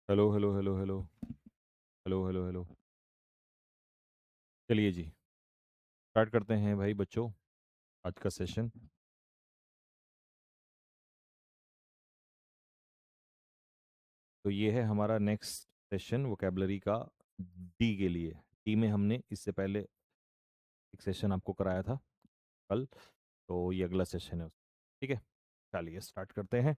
Hello hello hello hello hello hello hello. चलिए जी, start करते हैं भाई बच्चों, आज का सेशन। तो ये है हमारा नेक्स्ट सेशन वोकेबलरी का, डी के लिए। डी में हमने इससे पहले एक सेशन आपको कराया था कल, तो ये अगला सेशन है। ठीक है, चलिए स्टार्ट करते हैं।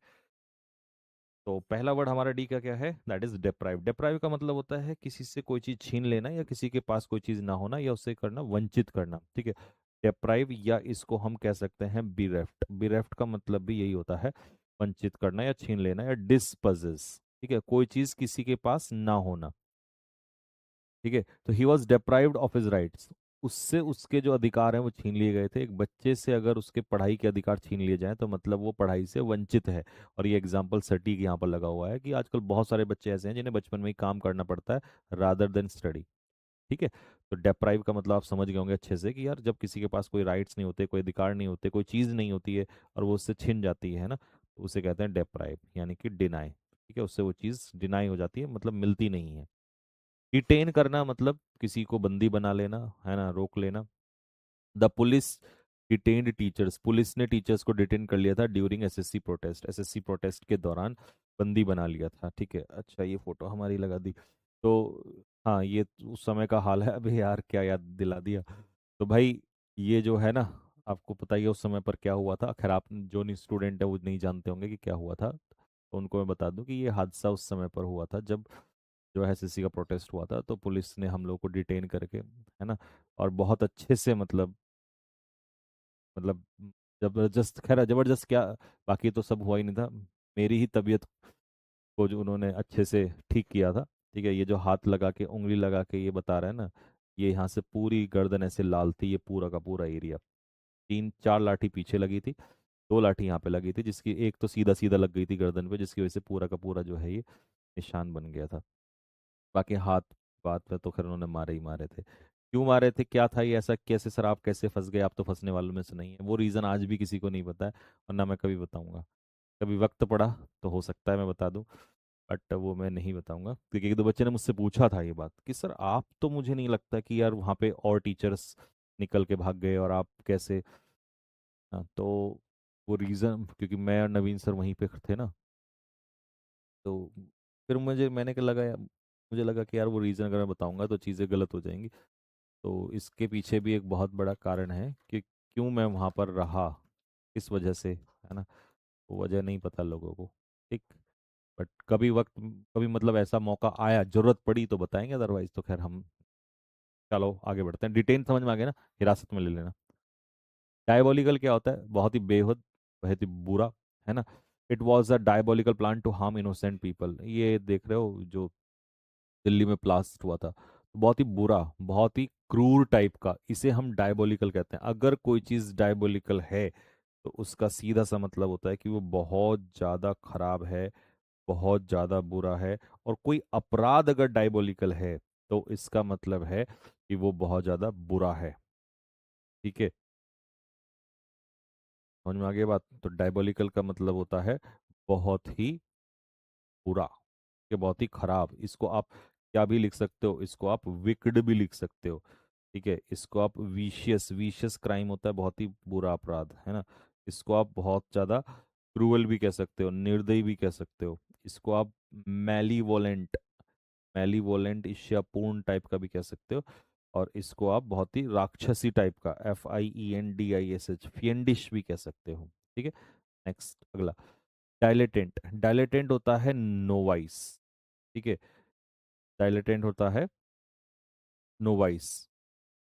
तो पहला वर्ड हमारा डी का क्या है? That is deprive. डिप्राइव का मतलब होता है किसी से कोई चीज छीन लेना, या किसी के पास कोई चीज ना होना, या उससे करना वंचित करना। ठीक है, डिप्राइव, या इसको हम कह सकते हैं bereft। bereft का मतलब भी यही होता है, वंचित करना या छीन लेना या डिस्पजेस। ठीक है, कोई चीज किसी के पास ना होना। ठीक है, तो he was deprived of his rights. उससे उसके जो अधिकार हैं वो छीन लिए गए थे। एक बच्चे से अगर उसके पढ़ाई के अधिकार छीन लिए जाएं तो मतलब वो पढ़ाई से वंचित है। और ये एग्जाम्पल सटीक यहाँ पर लगा हुआ है कि आजकल बहुत सारे बच्चे ऐसे हैं जिन्हें बचपन में ही काम करना पड़ता है रादर देन स्टडी। ठीक है, तो डेप्राइव का मतलब आप समझ गए होंगे अच्छे से कि यार जब किसी के पास कोई राइट्स नहीं होते, कोई अधिकार नहीं होते, कोई चीज़ नहीं होती है और वो उससे छिन जाती है ना, तो उसे कहते हैं डेप्राइव, यानी कि डिनाई। ठीक है, उससे वो चीज़ डिनाई हो जाती है, मतलब मिलती नहीं है। डिटेन करना मतलब किसी को बंदी बना लेना, है ना, रोक लेना। The police detained teachers. Police ने टीचर्स को डिटेन कर लिया था during SSC protest. SSC protest के दौरान बंदी बना लिया था। ठीक है, अच्छा ये फोटो हमारी लगा दी। तो हाँ, ये उस समय का हाल है। अभी यार क्या याद दिला दिया। तो भाई ये जो है ना, आपको पता ही है उस समय पर क्या हुआ था। खैर आप जो नहीं स्टूडेंट है वो नहीं जानते होंगे कि क्या हुआ था, तो उनको मैं बता दूं कि ये हादसा उस समय पर हुआ था जब जो एसएससी का प्रोटेस्ट हुआ था। तो पुलिस ने हम लोग को डिटेन करके, है ना, और बहुत अच्छे से मतलब जबरदस्त, खैर जबरदस्त क्या, बाकी तो सब हुआ ही नहीं था। मेरी ही तबीयत को जो उन्होंने अच्छे से ठीक किया था। ठीक है, ये जो हाथ लगा के उंगली लगा के ये बता रहे हैं ना, ये यहाँ से पूरी गर्दन ऐसे लाल थी, ये पूरा का पूरा एरिया। तीन चार लाठी पीछे लगी थी, दो लाठी यहाँ पे लगी थी, जिसकी एक तो सीधा सीधा लग गई थी गर्दन पे, जिसकी वजह से पूरा का पूरा जो है ये निशान बन गया था। बाकी हाथ बात पे तो खैर उन्होंने मारे ही मारे थे। क्यों मारे थे, क्या था ये ऐसा, कैसे सर आप कैसे फंस गए? आप तो फंसने वालों में से नहीं है। वो रीज़न आज भी किसी को नहीं पता है, और ना मैं कभी बताऊंगा। कभी वक्त पड़ा तो हो सकता है मैं बता दूं, बट वो मैं नहीं बताऊंगा, क्योंकि एक दो बच्चे ने मुझसे पूछा था ये बात कि सर आप तो, मुझे नहीं लगता कि यार वहाँ पे और टीचर्स निकल के भाग गए और आप कैसे। हाँ, तो वो रीज़न क्योंकि मैं और नवीन सर वहीं पे थे ना, तो फिर मैंने क्या लगा यार, मुझे लगा कि यार वो रीज़न अगर मैं बताऊंगा तो चीज़ें गलत हो जाएंगी। तो इसके पीछे भी एक बहुत बड़ा कारण है कि क्यों मैं वहाँ पर रहा, किस वजह से, है ना। वो वजह नहीं पता लोगों को। ठीक, बट कभी वक्त, कभी मतलब ऐसा मौका आया, जरूरत पड़ी तो बताएंगे, अदरवाइज तो खैर हम, चलो आगे बढ़ते हैं। डिटेन समझ में आ गया ना, हिरासत में ले लेना। डायबोलिकल क्या होता है? बहुत ही बेहद, बहुत ही बुरा, है ना। It was a diabolical plan to harm innocent people. ये देख रहे हो जो दिल्ली में ब्लास्ट हुआ था, तो बहुत ही बुरा, बहुत ही क्रूर टाइप का, इसे हम डायबोलिकल कहते हैं। अगर कोई चीज़ डायबोलिकल है तो उसका सीधा सा मतलब होता है कि वो बहुत ज़्यादा खराब है, बहुत ज़्यादा बुरा है। और कोई अपराध अगर डायबोलिकल है तो इसका मतलब है कि वो बहुत ज़्यादा बुरा है। ठीक है, समझ में आ गई बात? तो डायबोलिकल का मतलब होता है बहुत ही बुरा, कि बहुत ही खराब। इसको आप क्या भी लिख सकते हो, इसको आप विकड भी लिख सकते हो। ठीक है, इसको आप विशियस, विशियस क्राइम होता है बहुत ही बुरा अपराध, है ना। इसको आप बहुत ज़्यादा क्रूअल भी कह सकते हो, निर्दयी भी कह सकते हो। इसको आप मैलीवोलेंट, मैलीवोलेंट ईर्ष्यापूर्ण टाइप का भी कह सकते हो। और इसको आप बहुत ही राक्षसी टाइप का, FIENDISH, फियंडिश भी कह सकते हो। ठीक है, नेक्स्ट अगला, डायलेटेंट। डायलेटेंट होता है नोवाइस। ठीक है, डायलेटेंट होता है नोवाइस,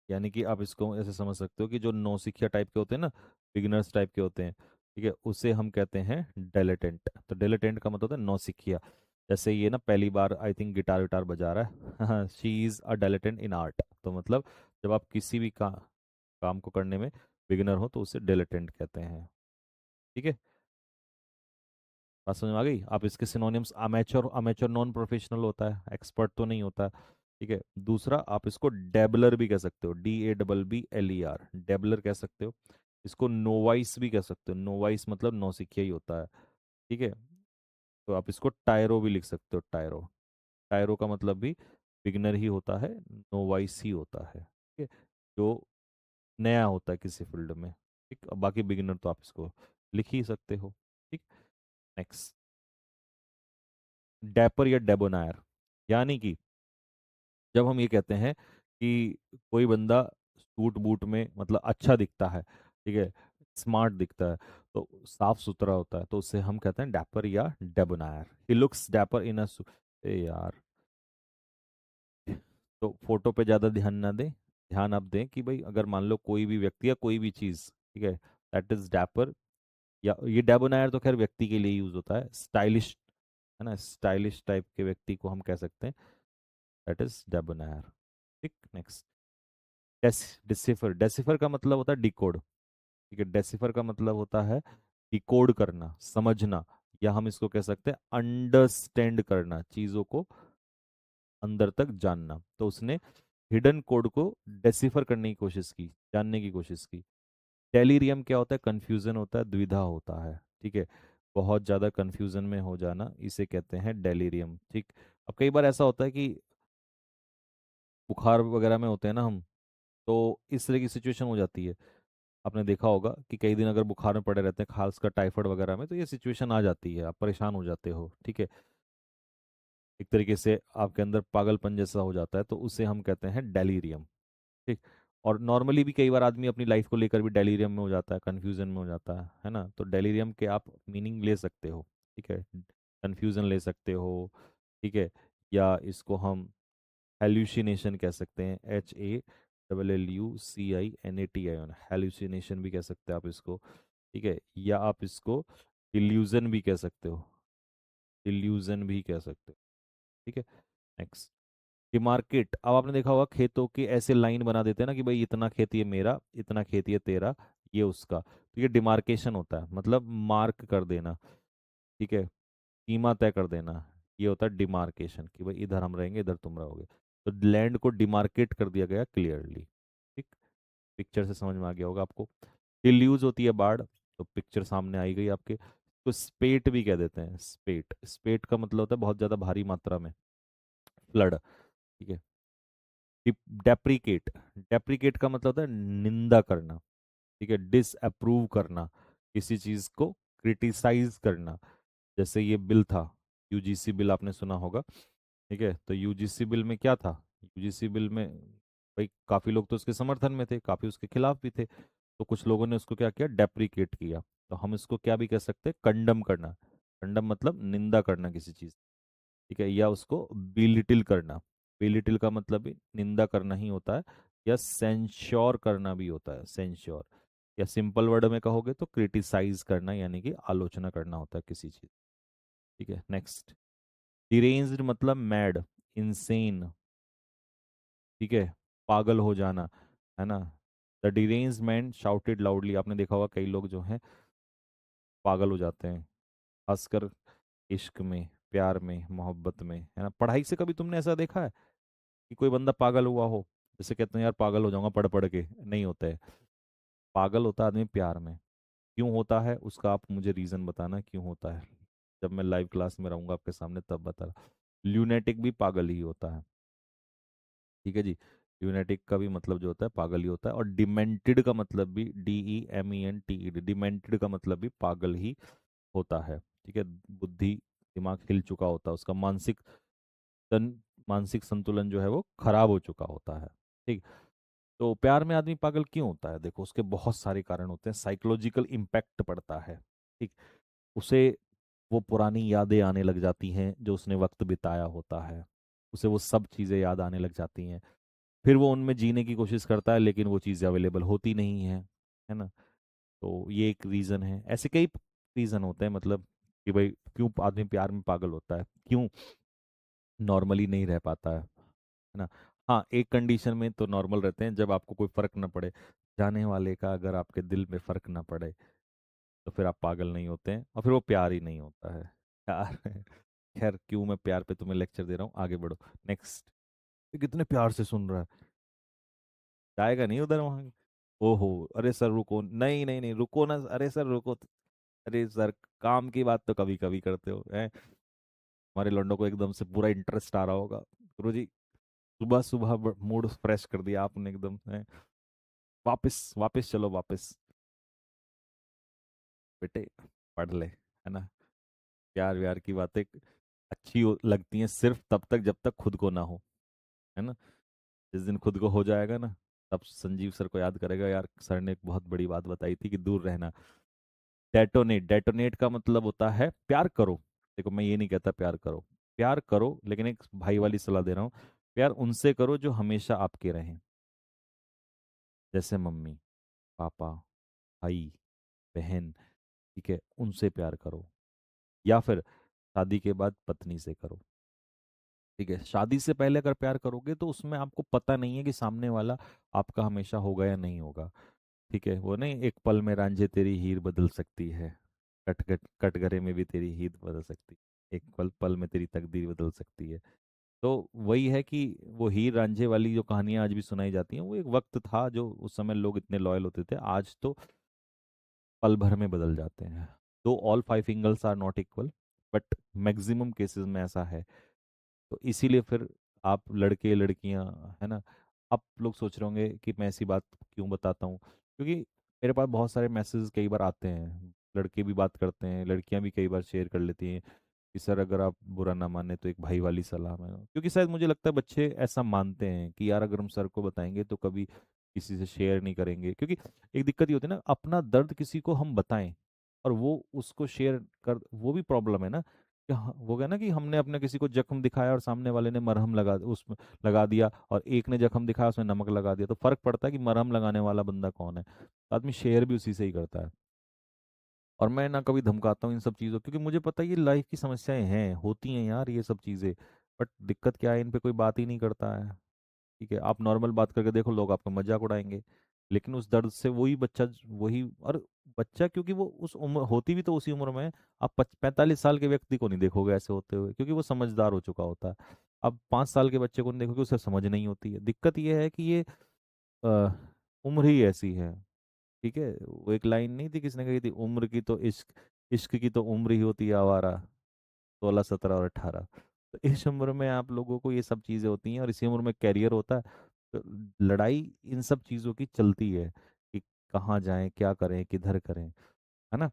यानी कि आप इसको ऐसे समझ सकते हो कि जो नौसिखिया टाइप के होते हैं ना, बिगिनर्स टाइप के होते हैं, ठीक है, उसे हम कहते हैं डायलेटेंट। तो डायलेटेंट का मतलब होता है नौसिखिया। जैसे ये ना पहली बार आई थिंक गिटार विटार बजा रहा है, she is a dilatant in art. तो मतलब जब आप किसी भी काम को करने में बिगिनर हो तो उसे डायलेटेंट कहते हैं। ठीक है, बात समझ में आ गई? आप इसके synonyms, amateur, amateur non professional होता है, एक्सपर्ट तो नहीं होता। ठीक है, दूसरा आप इसको डेबलर भी कह सकते हो, DABBLER, डेबलर कह सकते हो। इसको नोवाइस भी कह सकते हो, नोवाइस मतलब नौसिखिया ही होता है। ठीक है, तो आप इसको टायरो भी लिख सकते हो, टायरो। टायरो का मतलब भी बिगनर ही होता है, नोवाइस ही होता है, ठीक है, जो नया होता है किसी फील्ड में। ठीक, अब बाकी बिगिनर तो आप इसको लिख ही सकते हो। ठीक। नेक्स्ट, डैपर या डेबोनायर, यानी कि जब हम ये कहते हैं कि कोई बंदा सूट बूट में मतलब अच्छा दिखता है, ठीक है, स्मार्ट दिखता है, तो साफ सुथरा होता है, तो उससे हम कहते हैं डैपर या डेबोनायर। ही लुक्स डैपर इन अ, ए यार, तो फोटो पे ज़्यादा ध्यान ना दें, ध्यान आप दें कि भाई अगर मान लो कोई भी व्यक्ति या कोई भी चीज़, ठीक है, दैट इज डैपर, या ये डेबोनायर तो खैर व्यक्ति के लिए यूज होता है, स्टाइलिश, है ना, स्टाइलिश टाइप के व्यक्ति को हम कह सकते हैं दैट इज डेबोनायर। ठीक। नेक्स्ट, डेसिफर, डेसिफर का मतलब होता है डिकोड, ठीक है, डेसिफर का मतलब होता है डिकोड करना, समझना, या हम इसको कह सकते हैं अंडरस्टैंड करना, चीजों को अंदर तक जानना। तो उसने हिडन कोड को डेसिफर करने की कोशिश की, जानने की कोशिश की। डेलीरियम क्या होता है? कंफ्यूजन होता है, द्विधा होता है, ठीक है, बहुत ज़्यादा कंफ्यूजन में हो जाना, इसे कहते हैं डेलीरियम। ठीक। अब कई बार ऐसा होता है कि बुखार वगैरह में होते हैं ना हम, तो इस तरह की सिचुएशन हो जाती है। आपने देखा होगा कि कई दिन अगर बुखार में पड़े रहते हैं, खासकर टाइफाइड वगैरह में, तो ये सिचुएशन आ जाती है, आप परेशान हो जाते हो, ठीक है, एक तरीके से आपके अंदर पागलपन जैसा हो जाता है, तो उसे हम कहते हैं डेलीरियम। ठीक। और नॉर्मली भी कई बार आदमी अपनी लाइफ को लेकर भी डेलीरियम में हो जाता है, कंफ्यूजन में हो जाता है ना, तो डेलीरियम के आप मीनिंग ले सकते हो, ठीक है, कंफ्यूजन ले सकते हो, ठीक है, या इसको हम हेल्यूसिनेशन कह सकते हैं, HALLUCINATION, हेल्यूसिनेशन भी कह सकते हैं आप इसको, ठीक है, या आप इसको इल्यूजन भी कह सकते हो, इल्यूजन भी कह सकते हो, ठीक है। नेक्स्ट, डिमार्केट, अब आपने देखा होगा खेतों की ऐसे लाइन बना देते हैं ना कि भाई इतना खेत ये मेरा, इतना खेत ये तेरा, ये उसका, तो ये डिमार्केशन होता है, मतलब मार्क कर देना, ठीक है, सीमा तय कर देना, ये होता है डिमार्केशन, कि भाई इधर हम रहेंगे, इधर तुम रहोगे, तो लैंड को डिमार्केट कर दिया गया क्लियरली। ठीक। पिक्चर से समझ में आ गया होगा आपको। डिल्यूज होती है बाढ़, तो पिक्चर सामने आई गई आपके। तो स्पेट भी कह देते हैं, स्पेट, स्पेट का मतलब होता है बहुत ज्यादा भारी मात्रा में, फ्लड, ठीक है। डेप्रिकेट, डेप्रिकेट का मतलब होता है निंदा करना, ठीक है, डिसअप्रूव करना, किसी चीज को क्रिटिसाइज करना। जैसे ये बिल था, यूजीसी बिल, आपने सुना होगा, ठीक है, तो यूजीसी बिल में क्या था? यूजीसी बिल में भाई काफी लोग तो उसके समर्थन में थे, काफी उसके खिलाफ भी थे, तो कुछ लोगों ने उसको क्या किया? डेप्रिकेट किया। तो हम इसको क्या भी कह सकते हैं? कंडम करना, कंडम मतलब निंदा करना किसी चीज, ठीक है, या उसको बिलिटिल करना, बिलिटिल का मतलब भी निंदा करना ही होता है, या सेंश्योर करना भी होता है, सेंश्योर, या सिंपल वर्ड में कहोगे तो क्रिटिसाइज करना, यानी कि आलोचना करना होता है किसी चीज। ठीक है। नेक्स्ट, डिरेंज्ड मतलब मैड, इंसेन, ठीक है, पागल हो जाना, है ना। The deranged man shouted loudly, आपने देखा होगा कई लोग जो हैं पागल हो जाते हैं, खासकर इश्क में, प्यार में, मोहब्बत में, है ना। पढ़ाई से कभी तुमने ऐसा देखा है कि कोई बंदा पागल हुआ हो? जैसे कहते हैं यार पागल हो जाऊंगा पढ़ पढ़ के, नहीं होता है। पागल होता है आदमी प्यार में। क्यों होता है उसका आप मुझे रीजन बताना, क्यों होता है, जब मैं लाइव क्लास में रहूंगा आपके सामने तब बता। ल्यूनेटिक भी पागल ही होता है, ठीक है जी। ल्यूनेटिक का भी मतलब जो होता है पागल ही होता है, और डिमेंटेड का मतलब भी, DEMENTED, डिमेंटेड का मतलब भी पागल ही होता है, ठीक है। बुद्धि, दिमाग हिल चुका होता है उसका, तन मानसिक संतुलन जो है वो खराब हो चुका होता है। ठीक। तो प्यार में आदमी पागल क्यों होता है? देखो उसके बहुत सारे कारण होते हैं, साइकोलॉजिकल इम्पैक्ट पड़ता है, ठीक, उसे वो पुरानी यादें आने लग जाती हैं जो उसने वक्त बिताया होता है, उसे वो सब चीज़ें याद आने लग जाती हैं, फिर वो उनमें जीने की कोशिश करता है, लेकिन वो चीज़ें अवेलेबल होती नहीं है ना। तो ये एक रीज़न है, ऐसे कई रीज़न होते हैं, मतलब कि भाई क्यों आदमी प्यार में पागल होता है, क्यों नॉर्मली नहीं रह पाता है ना। हाँ, एक कंडीशन में तो नॉर्मल रहते हैं, जब आपको कोई फर्क ना पड़े, जाने वाले का अगर आपके दिल में फर्क ना पड़े, तो फिर आप पागल नहीं होते हैं, और फिर वो प्यार ही नहीं होता है यार। खैर क्यों मैं प्यार पे तुम्हें लेक्चर दे रहा हूँ, आगे बढ़ो। नेक्स्ट, कितने प्यार से सुन रहा है, जाएगा नहीं उधर वहां। ओहो, अरे सर रुको, नहीं नहीं नहीं रुको ना, अरे सर रुको, अरे सर काम की बात तो कभी कभी करते हो हैं। हमारे लौंडों को एकदम से पूरा इंटरेस्ट आ रहा होगा, गुरु जी सुबह सुबह मूड फ्रेश कर दिया आपने एकदम से। वापस वापस चलो वापस, बेटे पढ़ ले, है ना। प्यार व्यार की बातें लगती हैं सिर्फ तब तक जब तक खुद को ना हो, है ना। जिस दिन खुद को हो जाएगा ना, तब संजीव सर को याद करेगा, यार सर ने एक बहुत बड़ी बात बताई थी कि दूर रहना। डेटोनेट, डेटोनेट का मतलब होता है प्यार करो। देखो मैं ये नहीं कहता प्यार करो, प्यार करो, लेकिन एक भाई वाली सलाह दे रहा हूँ। प्यार उनसे करो जो हमेशा आपके रहें, जैसे मम्मी, पापा, भाई, बहन, ठीक है, उनसे प्यार करो। या फिर शादी के बाद पत्नी से करो। ठीक है, शादी से पहले अगर प्यार करोगे तो उसमें आपको पता नहीं है कि सामने वाला आपका हमेशा होगा या नहीं होगा। ठीक है, वो नहीं, एक पल में रांझे तेरी हीर बदल सकती है, कट कट कटघरे में भी तेरी हीर बदल सकती है, एक पल पल में तेरी तकदीर बदल सकती है। तो वही है कि वो हीर रांझे वाली जो कहानियां आज भी सुनाई जाती हैं, वो एक वक्त था जो उस समय लोग इतने लॉयल होते थे। आज तो पल भर में बदल जाते हैं। Though all five fingers are not equal, but maximum cases में ऐसा है। तो इसीलिए फिर आप लड़के लड़कियां, है ना, आप लोग सोच रहे होंगे कि मैं ऐसी बात क्यों बताता हूँ, क्योंकि मेरे पास बहुत सारे मैसेज कई बार आते हैं, लड़के भी बात करते हैं, लड़कियां भी कई बार शेयर कर लेती हैं कि सर अगर आप बुरा ना माने तो एक भाई वाली सलाह में, क्योंकि शायद मुझे लगता है बच्चे ऐसा मानते हैं कि यार अगर हम सर को बताएंगे तो कभी किसी से शेयर नहीं करेंगे। क्योंकि एक दिक्कत ये होती है ना, अपना दर्द किसी को हम बताएं और वो उसको शेयर कर, वो भी प्रॉब्लम है ना। कि वो गया ना कि हमने अपने किसी को जख्म दिखाया और सामने वाले ने मरहम उसमें लगा दिया, और एक ने जख्म दिखाया उसमें नमक लगा दिया, तो फर्क पड़ता है कि मरहम लगाने वाला बंदा कौन है। तो आदमी शेयर भी उसी से ही करता है। और मैं ना कभी धमकाता हूँ इन सब चीज़ों, क्योंकि मुझे पता है ये लाइफ की समस्याएं हैं, होती हैं यार ये सब चीज़ें। बट दिक्कत क्या है, इन पे कोई बात ही नहीं करता है। ठीक है, आप नॉर्मल बात करके देखो, लोग आपका मजाक उड़ाएंगे, लेकिन उस दर्द से वही बच्चा, वही, और बच्चा क्योंकि वो उस उम्र होती भी तो उसी उम्र में है। आप 45 साल के व्यक्ति को नहीं देखोगे ऐसे होते हुए, क्योंकि वो समझदार हो चुका होता है। अब 5 साल के बच्चे को नहीं देखोगे, उसे समझ नहीं होती है। दिक्कत ये है कि ये अ, उम्र ही ऐसी है। ठीक है, वो एक लाइन नहीं थी, किसने कही थी, उम्र की तो इश्क, इश्क की तो उम्र ही होती है आवारा, 16 17 और 18। तो इस उम्र में आप लोगों को ये सब चीज़ें होती हैं, और इसी उम्र में कैरियर होता है। तो लड़ाई इन सब चीज़ों की चलती है कि कहाँ जाएं, क्या करें, किधर करें, है ना।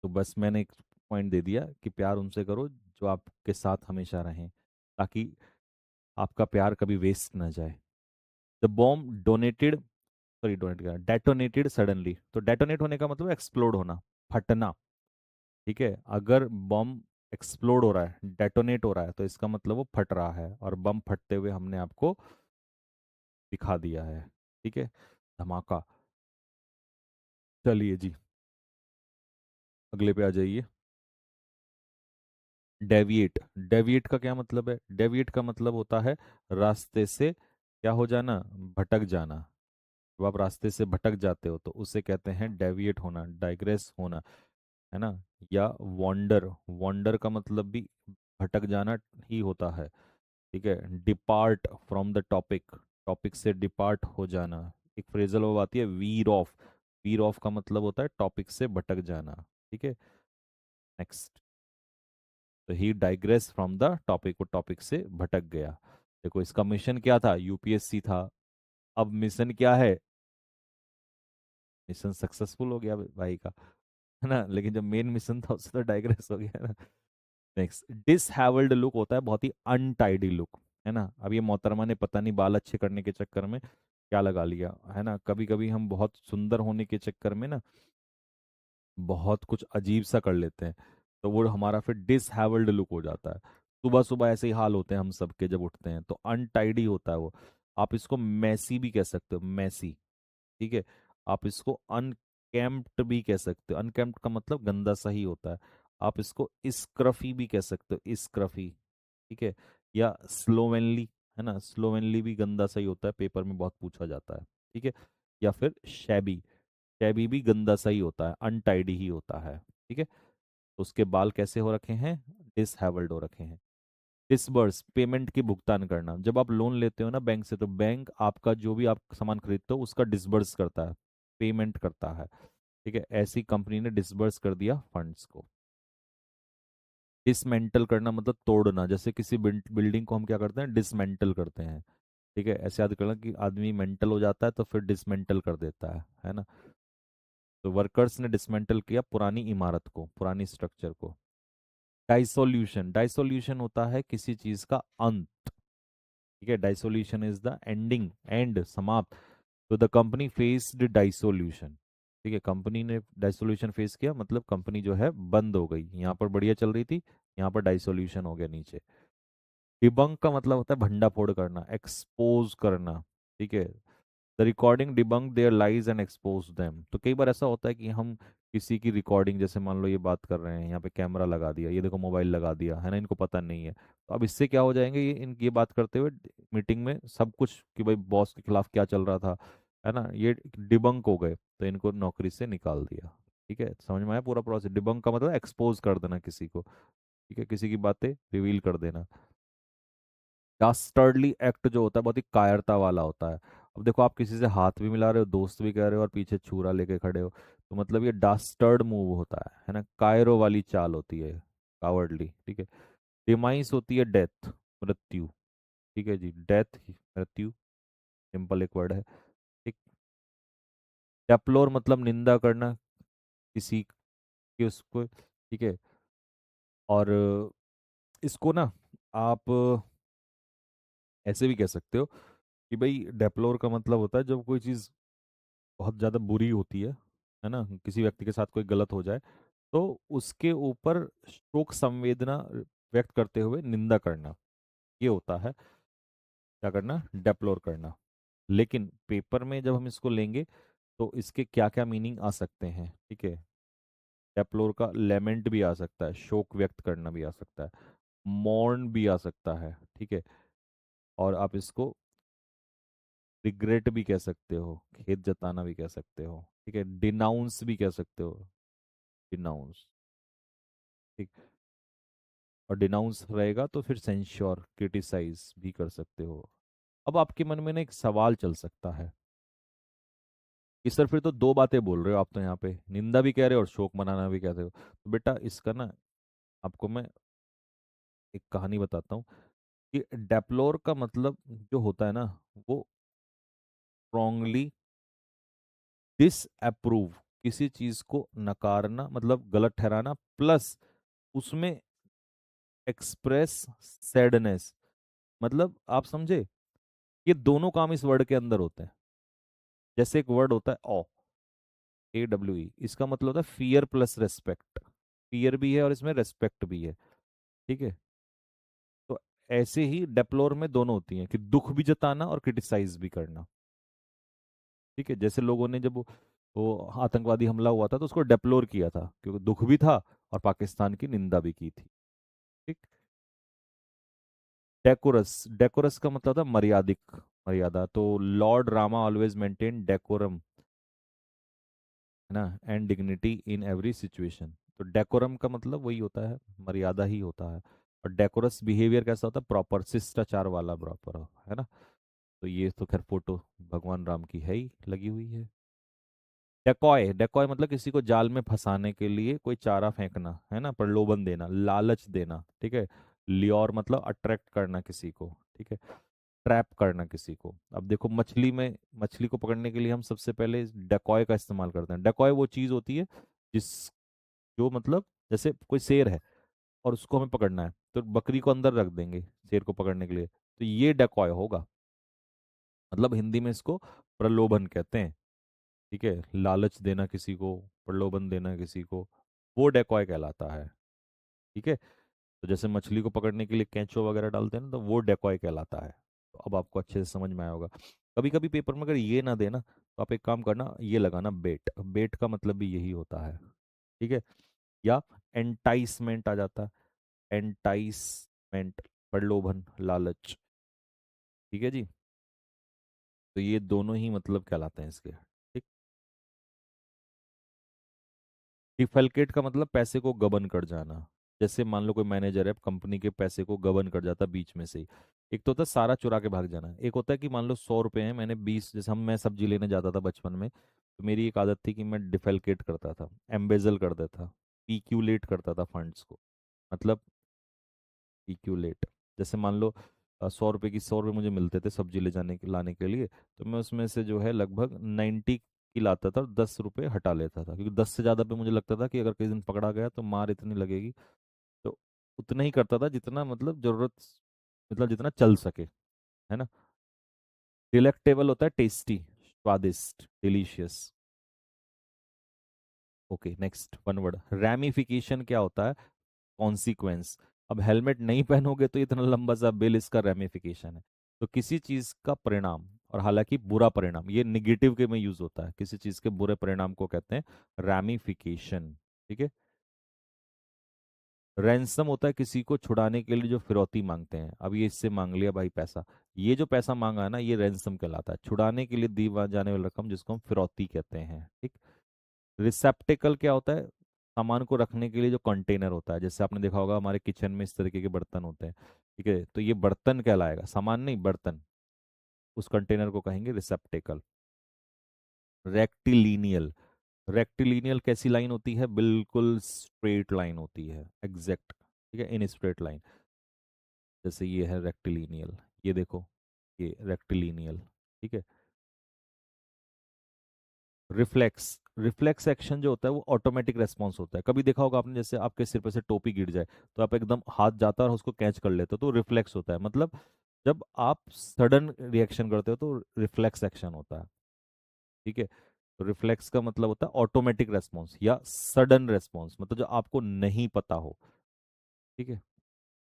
तो बस मैंने एक पॉइंट दे दिया कि प्यार उनसे करो जो आपके साथ हमेशा रहें, ताकि आपका प्यार कभी वेस्ट ना जाए। The bomb donated, sorry donate किया, डेटोनेटेड सडनली। तो डेटोनेट होने का मतलब एक्सप्लोड होना, फटना। ठीक है, अगर बम एक्सप्लोड हो रहा है, डेटोनेट हो रहा है, तो इसका मतलब वो फट रहा है, और बम फटते हुए हमने आपको दिखा दिया है। ठीक है, धमाका। चलिए जी, अगले पे आ जाइए। डेविएट, डेविएट का क्या मतलब है? डेविएट का मतलब होता है रास्ते से क्या हो जाना, भटक जाना। जब आप रास्ते से भटक जाते हो तो उसे कहते हैं डेविएट होना, डाइग्रेस होना, है ना। या वॉन्डर, वॉन्डर का मतलब भी भटक जाना ही होता है। ठीक है, depart from the topic, topic से डिपार्ट हो जाना। एक फ्रेजल वर्ब आती है वीर ऑफ, वीर ऑफ का मतलब होता है टॉपिक से भटक जाना। ठीक है, नेक्स्ट। तो ही डाइग्रेस फ्रॉम द टॉपिक, वो टॉपिक से भटक गया। देखो इसका मिशन क्या था, यूपीएससी था। अब मिशन क्या है, मिशन सक्सेसफुल हो गया भाई का, है ना, लेकिन जो मेन मिशन था उससे तो डाइग्रेस हो गया ना। नेक्स्ट, डिसहेवल्ड लुक होता है बहुत ही अनटाइडी लुक, है ना। अब ये मोहतरमा ने पता नहीं बाल अच्छे करने के चक्कर में क्या लगा लिया, है ना। कभी कभी हम बहुत सुंदर होने के चक्कर में ना बहुत कुछ अजीब सा कर लेते हैं, तो वो हमारा फिर डिसहेवल्ड लुक हो जाता है। सुबह सुबह ऐसे ही हाल होते हैं हम सबके जब उठते हैं, तो अनटाइडी होता है वो। आप इसको मैसी भी कह सकते हो, मैसी। ठीक है, आप इसको अनकेम्प्ड भी कह सकते हो, अनकेम्प्ड का मतलब गंदा सा ही होता है। आप इसको स्क्रफी भी कह सकते हो, स्क्रफी। ठीक है, या स्लोवेनली, है ना, स्लोवेनली भी गंदा सा ही होता है, पेपर में बहुत पूछा जाता है। ठीक है, या फिर शैबी, शैबी भी गंदा सा ही होता है, अनटाइडी ही होता है। ठीक है, तो उसके बाल कैसे हो रखे हैं, डिसहेवल्ड हो रखे हैं। डिसबर्स, पेमेंट की भुगतान करना। जब आप लोन लेते हो ना बैंक से, तो बैंक आपका जो भी आप सामान खरीदते हो उसका डिसबर्स करता है, पेमेंट करता है। ठीक है, ऐसी कंपनी ने डिसबर्स कर दिया फंड्स को। डिसमेंटल करना मतलब तोड़ना, जैसे किसी बिल्डिंग को हम क्या करते हैं, डिसमेंटल करते हैं। ठीक है, ऐसे याद करना कि आदमी मेंटल हो जाता है तो फिर डिसमेंटल कर देता है ना। तो वर्कर्स ने डिसमेंटल किया पुरानी इमारत को, पुरानी स्ट्रक्चर को। डाइसोल्यूशन, डाइसोल्यूशन होता है किसी चीज का अंत। ठीक है, डाइसोल्यूशन इज द एंडिंग, एंड, समाप्त। तो द कंपनी फेस्ड डाइसोल्यूशन। ठीक है, कंपनी ने डाइसोल्यूशन फेस किया, मतलब कंपनी जो है बंद हो गई। यहाँ पर बढ़िया चल रही थी, यहाँ पर डाइसोल्यूशन हो गया नीचे। डिबंक का मतलब होता है भंडा फोड़ करना, एक्सपोज करना। ठीक है, the recording debunk their lies and expose them. तो कई बार ऐसा होता है कि हम किसी की रिकॉर्डिंग, जैसे मान लो ये बात कर रहे हैं, यहाँ पे कैमरा लगा दिया, ये देखो मोबाइल लगा दिया है ना, इनको पता नहीं है। तो अब इससे क्या हो जाएंगे, ये बात करते हुए मीटिंग में सब कुछ कि भाई बॉस के खिलाफ क्या चल रहा था, है ना, ये डिबंक हो गए, तो इनको नौकरी से निकाल दिया। ठीक है, समझ में आया पूरा प्रोसेस। डिबंक का मतलब एक्सपोज कर देना किसी को। ठीक है, किसी की बातें रिवील कर देना। डास्टर्डली एक्ट जो होता है बहुत ही कायरता वाला होता है। अब देखो, आप किसी से हाथ भी मिला रहे हो, दोस्त भी कह रहे हो, और पीछे छुरा लेके खड़े हो, तो मतलब ये डास्टर्ड मूव होता है ना, कायरो वाली चाल होती है, कावर्डली। ठीक है, डिमाइस होती है डेथ, मृत्यु। ठीक है जी, डेथ, मृत्यु, सिंपल एक वर्ड है। ठीक। डेप्लोर मतलब निंदा करना किसी की, उसको। ठीक है, और इसको ना आप ऐसे भी कह सकते हो कि भाई डेप्लोर का मतलब होता है जब कोई चीज़ बहुत ज़्यादा बुरी होती है ना, किसी व्यक्ति के साथ कोई गलत हो जाए, तो उसके ऊपर शोक संवेदना व्यक्त करते हुए निंदा करना, ये होता है क्या करना, डेप्लोर करना। लेकिन पेपर में जब हम इसको लेंगे तो इसके क्या क्या मीनिंग आ सकते हैं। ठीक है, डेप्लोर का लेमेंट भी आ सकता है, शोक व्यक्त करना भी आ सकता है, मॉर्न भी आ सकता है। ठीक है, और आप इसको रिग्रेट भी कह सकते हो, खेद जताना भी कह सकते हो। ठीक है, डिनाउंस भी कह सकते हो, डिनाउंस। ठीक। और डिनाउंस रहेगा तो फिर सेंश्योर, क्रिटिसाइज भी कर सकते हो। अब आपके मन में ना एक सवाल चल सकता है कि सर फिर तो दो बातें बोल रहे हो आप, तो यहाँ पे निंदा भी कह रहे हो और शोक मनाना भी कह रहे हो। तो बेटा इसका ना आपको मैं एक कहानी बताता हूँ कि डेप्लोर का मतलब जो होता है ना, वो स्ट्रांगली डिसअप्रूव, किसी चीज को नकारना, मतलब गलत ठहराना, प्लस उसमें एक्सप्रेस सैडनेस। मतलब आप समझे, ये दोनों काम इस वर्ड के अंदर होते हैं। जैसे एक वर्ड होता है ऑ, AWE, इसका मतलब होता है फियर प्लस रेस्पेक्ट। फियर भी है और इसमें रेस्पेक्ट भी है। ठीक है, तो ऐसे ही डेप्लोर में दोनों होती हैं कि दुख भी जताना और क्रिटिसाइज भी करना। ठीक है, जैसे लोगों ने जब वो आतंकवादी हमला हुआ था तो उसको डेप्लोर किया था, क्योंकि दुख भी था और पाकिस्तान की निंदा भी की थी। ठीक। डेकोरस, डेकोरस का मतलब था मर्यादिक, मर्यादा। तो Lord Rama always maintain decorum, है ना, and dignity in every situation. तो डेकोरम का मतलब वही होता है, मर्यादा ही होता है। और डेकोरस बिहेवियर कैसा होता है, प्रॉपर, शिष्टाचार वाला, प्रॉपर, है ना। तो ये तो खैर फोटो भगवान राम की है ही, लगी हुई है। डेकॉय, डेकॉय मतलब किसी को जाल में फंसाने के लिए कोई चारा फेंकना, है ना, प्रलोभन देना, लालच देना। ठीक है, लियोर मतलब अट्रैक्ट करना किसी को। ठीक है, ट्रैप करना किसी को। अब देखो मछली में, मछली को पकड़ने के लिए हम सबसे पहले डेकॉय का इस्तेमाल करते हैं। डेकॉय वो चीज होती है जिस, जो मतलब जैसे कोई शेर है और उसको हमें पकड़ना है, तो बकरी को अंदर रख देंगे शेर को पकड़ने के लिए, तो ये डेकॉय होगा। मतलब हिंदी में इसको प्रलोभन कहते हैं। ठीक है, लालच देना किसी को, प्रलोभन देना किसी को, वो डेकॉय कहलाता है। ठीक है, तो जैसे मछली को पकड़ने के लिए कैंचो वगैरह डालते हैं ना, तो वो डेकॉय कहलाता है। तो अब आपको अच्छे से समझ में आया होगा। कभी कभी पेपर में अगर ये ना देना तो आप एक काम करना, ये लगाना बेट, बेट का मतलब भी यही होता है। ठीक है, या एंटाइसमेंट आ जाता है, एंटाइसमेंट, प्रलोभन, लालच। ठीक है जी, तो ये दोनों ही मतलब कहलाते हैं इसके। ठीक। डिफेलकेट का मतलब पैसे को गबन कर जाना। जैसे मान लो कोई मैनेजर है, कंपनी के पैसे को गबन कर जाता है बीच में से ही। एक तो होता है सारा चुरा के भाग जाना, एक होता है कि मान लो 100 रुपए हैं, मैंने 20, जैसे हम, मैं सब्जी लेने जाता था बचपन में, तो मेरी एक आदत थी कि मैं डिफेलकेट करता था, एम्बेजल कर देता, पीक्यूलेट करता था फंड्स को। मतलब इक्यूलेट। जैसे मान लो 100 रुपए की 100 रुपये मुझे मिलते थे सब्जी ले जाने के लाने के लिए, तो मैं उसमें से जो है लगभग 90 की लाता था और 10 रुपये हटा लेता था, क्योंकि 10 से ज़्यादा पे मुझे लगता था कि अगर किसी दिन पकड़ा गया तो मार इतनी लगेगी। तो उतना ही करता था जितना मतलब जरूरत, मतलब जितना चल सके, है ना। डिलेक्टेबल होता है टेस्टी, स्वादिष्ट, delicious. Okay, next one word, ramification क्या होता है? कॉन्सिक्वेंस। अब हेलमेट नहीं पहनोगे तो इतना लंबा सा बिल, इसका रैमिफिकेशन है। तो किसी चीज का परिणाम, और हालांकि बुरा परिणाम, ये निगेटिव के में यूज होता है, किसी चीज के बुरे परिणाम को कहते हैं रैमिफिकेशन। ठीक है। रैंसम होता है किसी को छुड़ाने के लिए जो फिरौती मांगते हैं, अब ये इससे मांग लिया भाई पैसा, ये जो पैसा मांगा है ना, ये रैंसम कहलाता है, छुड़ाने के लिए दी जाने वाली रकम जिसको हम फिरौती कहते हैं। ठीक। रिसेप्टिकल क्या होता है? सामान को रखने के लिए जो कंटेनर होता है, जैसे आपने देखा होगा हमारे किचन में इस तरीके के बर्तन होते हैं। ठीक है, तो ये बर्तन कहलाएगा, सामान नहीं, बर्तन। उस कंटेनर को कहेंगे रिसेप्टिकल। रेक्टिलिनियल। रेक्टिलिनियल कैसी लाइन होती है? बिल्कुल स्ट्रेट लाइन होती है, एग्जैक्ट। ठीक है, इन स्ट्रेट लाइन। जैसे ये है रेक्टिलिनियल, ये देखो, ये रेक्टिलिनियल। ठीक है। रिफ्लेक्स। रिफ्लेक्स एक्शन जो होता है वो ऑटोमेटिक रेस्पॉन्स होता है। कभी देखा होगा आपने, जैसे आपके सिर पे से टोपी गिर जाए तो आप एकदम हाथ जाता है और उसको कैच कर लेते हो, तो रिफ्लेक्स होता है। मतलब जब आप सडन रिएक्शन करते हो तो रिफ्लेक्स एक्शन होता है। ठीक है। तो रिफ्लेक्स का मतलब होता है ऑटोमेटिक रेस्पॉन्स या सडन रेस्पॉन्स, मतलब जो आपको नहीं पता हो। ठीक है।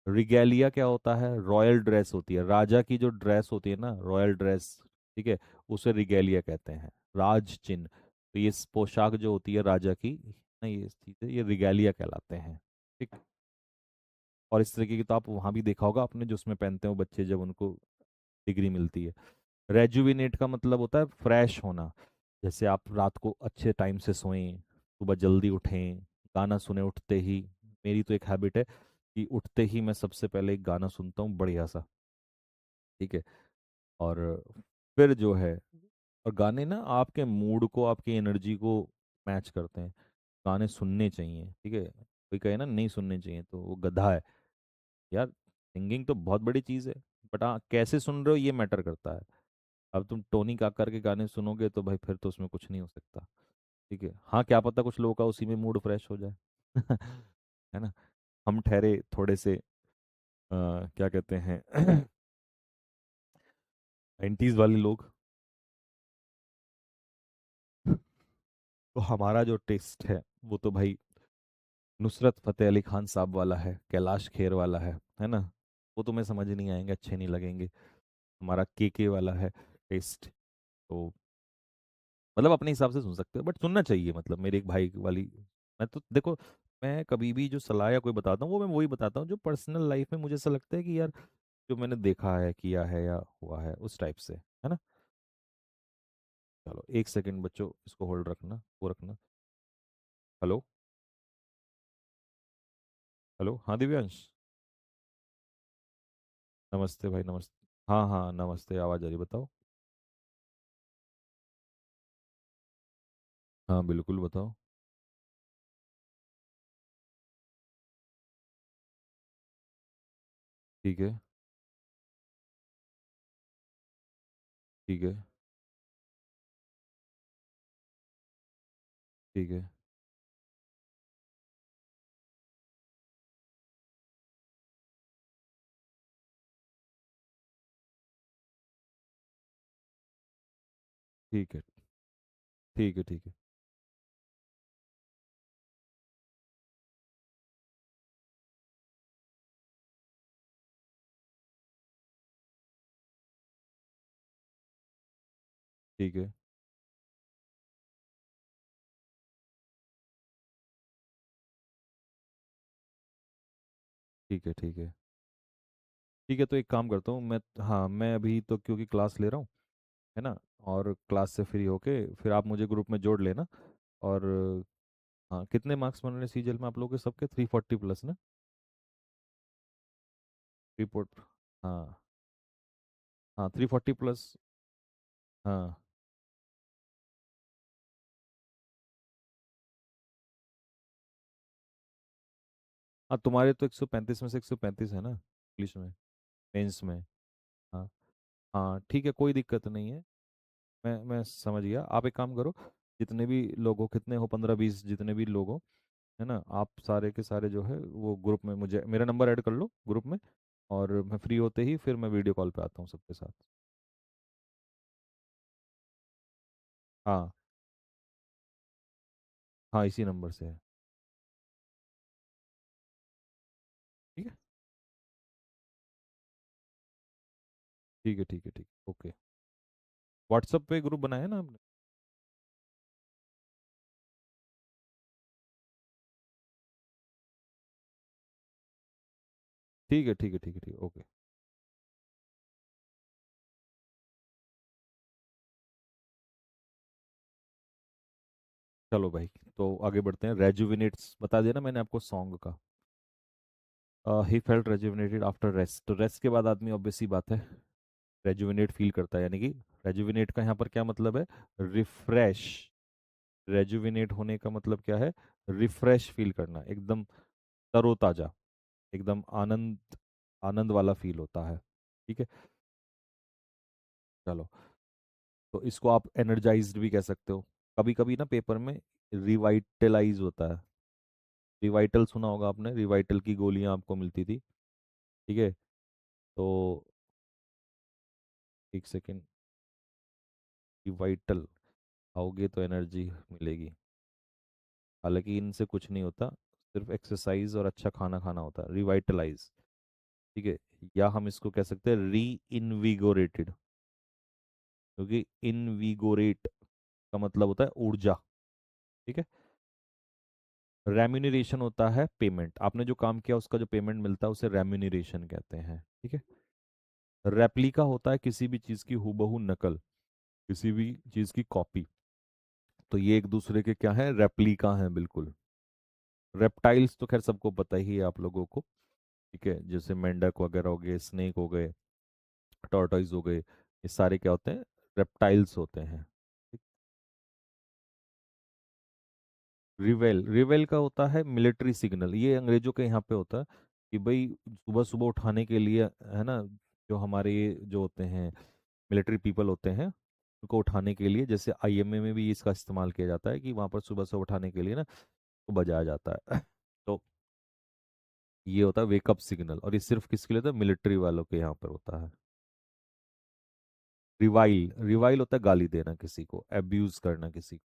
रिगेलिया क्या होता है? रॉयल ड्रेस होती है, राजा की जो ड्रेस होती है ना, रॉयल ड्रेस। ठीक है, उसे रिगेलिया कहते हैं, राज चिन्ह। तो ये पोशाक जो होती है राजा की ना, ये चीजें, ये रिगेलिया कहलाते हैं। ठीक। और इस तरीके की तो आप वहां भी देखा होगा आपने, जो उसमें पहनते हो बच्चे जब उनको डिग्री मिलती है। रेजुविनेट का मतलब होता है फ्रेश होना। जैसे आप रात को अच्छे टाइम से सोएं, सुबह जल्दी उठें, गाना सुने उठते ही। मेरी तो एक हैबिट है कि उठते ही मैं सबसे पहले एक गाना सुनता हूँ बढ़िया सा। ठीक है। और फिर जो है, और गाने ना आपके मूड को, आपकी एनर्जी को मैच करते हैं। गाने सुनने चाहिए। ठीक है, कोई कहे ना नहीं सुनने चाहिए तो वो गधा है। यार, सिंगिंग तो बहुत बड़ी चीज़ है, बट हाँ कैसे सुन रहे हो ये मैटर करता है। अब तुम टोनी कक्कर के गाने सुनोगे तो भाई फिर तो उसमें कुछ नहीं हो सकता। ठीक है, हाँ क्या पता कुछ लोगों का उसी में मूड फ्रेश हो जाए। है ना। हम ठहरे थोड़े से क्या कहते हैं 90s वाले लोग, तो हमारा जो टेस्ट है वो तो भाई नुसरत फतेह अली खान साहब वाला है, कैलाश खेर वाला है ना। वो तुम्हें समझ नहीं आएंगे, अच्छे नहीं लगेंगे। हमारा के वाला है टेस्ट। तो मतलब अपने हिसाब से सुन सकते हो, बट सुनना चाहिए, मतलब मेरे एक भाई वाली। मैं तो देखो, मैं कभी भी जो सलाह या कोई बताता हूँ वो मैं वही बताता हूँ जो पर्सनल लाइफ में मुझे ऐसा लगता है कि यार, जो मैंने देखा है, किया है या हुआ है, उस टाइप से, है ना। चलो एक सेकंड बच्चों, इसको होल्ड रखना, वो रखना। हेलो। हेलो, हाँ दिव्यांश। नमस्ते भाई, नमस्ते। हाँ हाँ नमस्ते, आवाज़ आ रही, बताओ। हाँ बिल्कुल, बताओ। ठीक है। ठीक है। ठीक है। ठीक है। ठीक है। ठीक है। ठीक है। ठीक है। ठीक है। ठीक है, तो एक काम करता हूँ मैं। हाँ मैं अभी तो क्योंकि क्लास ले रहा हूँ, है ना, और क्लास से फ्री होके फिर आप मुझे ग्रुप में जोड़ लेना। और हाँ, कितने मार्क्स बन रहे हैं सीजल में आप लोगों के सबके? 340 प्लस ना? रिपोर्ट। हाँ। हाँ 340 प्लस। हाँ। हाँ, तुम्हारे तो 135 में से 135 है ना इंग्लिश में, मेंस में। हाँ। हाँ ठीक है, कोई दिक्कत नहीं है। मैं समझ गया। आप एक काम करो, जितने भी लोग हो, कितने हो, 15 20 जितने भी लोग हो, है ना, आप सारे के सारे जो है वो ग्रुप में मुझे मेरा नंबर ऐड कर लो ग्रुप में। और मैं फ्री होते ही फिर मैं वीडियो कॉल पे आता हूँ सबके साथ। हाँ। हाँ इसी नंबर से है। ठीक है। ठीक है ठीक है ठीक है, ओके। व्हाट्सएप पे ग्रुप बनाया है ना आपने? ठीक है ठीक है ठीक है ठीक है, ओके। चलो भाई, तो आगे बढ़ते हैं। रेजुविनेट्स बता दिया ना मैंने आपको सॉन्ग का। He felt rejuvenated after rest, तो रेस्ट के बाद आदमी ऑब्वियस सी बात है रेजुविनेट फील करता है, यानी कि रेजुविनेट का यहाँ पर क्या मतलब है? रिफ्रेश। रेजुविनेट होने का मतलब क्या है? रिफ्रेश फील करना, एकदम तरोताजा, एकदम आनंद, आनंद वाला फील होता है। ठीक है। चलो, तो इसको आप एनर्जाइज्ड भी कह सकते हो। कभी कभी ना पेपर में रिवाइटलाइज होता है। रिवाइटल सुना होगा आपने, रिवाइटल की गोलियां आपको मिलती थी। ठीक है। तो एक सेकेंड, रिवाइटल खाओगे तो एनर्जी मिलेगी। हालांकि इनसे कुछ नहीं होता, सिर्फ एक्सरसाइज और अच्छा खाना खाना होता है रिवाइटलाइज। ठीक है। या हम इसको कह सकते हैं री इनविगोरेटेड, क्योंकि इनविगोरेट का मतलब होता है ऊर्जा। ठीक है। रेम्यूनरेशन होता है पेमेंट, आपने जो काम किया उसका जो पेमेंट मिलता है उसे रेम्यूनरेशन कहते हैं। ठीक है। रेप्लिका होता है किसी भी चीज की हूबहू नकल, किसी भी चीज की कॉपी। तो ये एक दूसरे के क्या है? रेप्लिका हैं बिल्कुल। रेप्टाइल्स तो खैर सबको पता ही है आप लोगों को। ठीक है, जैसे मेंढक वगैरह हो गए, स्नेक हो गए, टॉर्टोइज हो गए, ये सारे क्या होते हैं? रेप्टाइल्स होते हैं। रिवेल, रिवेल का होता है मिलिट्री सिग्नल, ये अंग्रेजों के यहाँ पे होता है कि भाई सुबह सुबह उठाने के लिए, है ना, जो हमारे ये जो होते हैं मिलिट्री पीपल होते हैं, उनको उठाने के लिए, जैसे आईएमए में भी इसका इस्तेमाल किया जाता है कि वहां पर सुबह से उठाने के लिए ना तो बजाया जाता है। तो ये होता है वेकअप सिग्नल, और ये सिर्फ किसके लिए होता है? मिलिट्री वालों के यहाँ पर होता है। रिवाइल, रिवाइल होता है गाली देना किसी को, एब्यूज करना किसी को।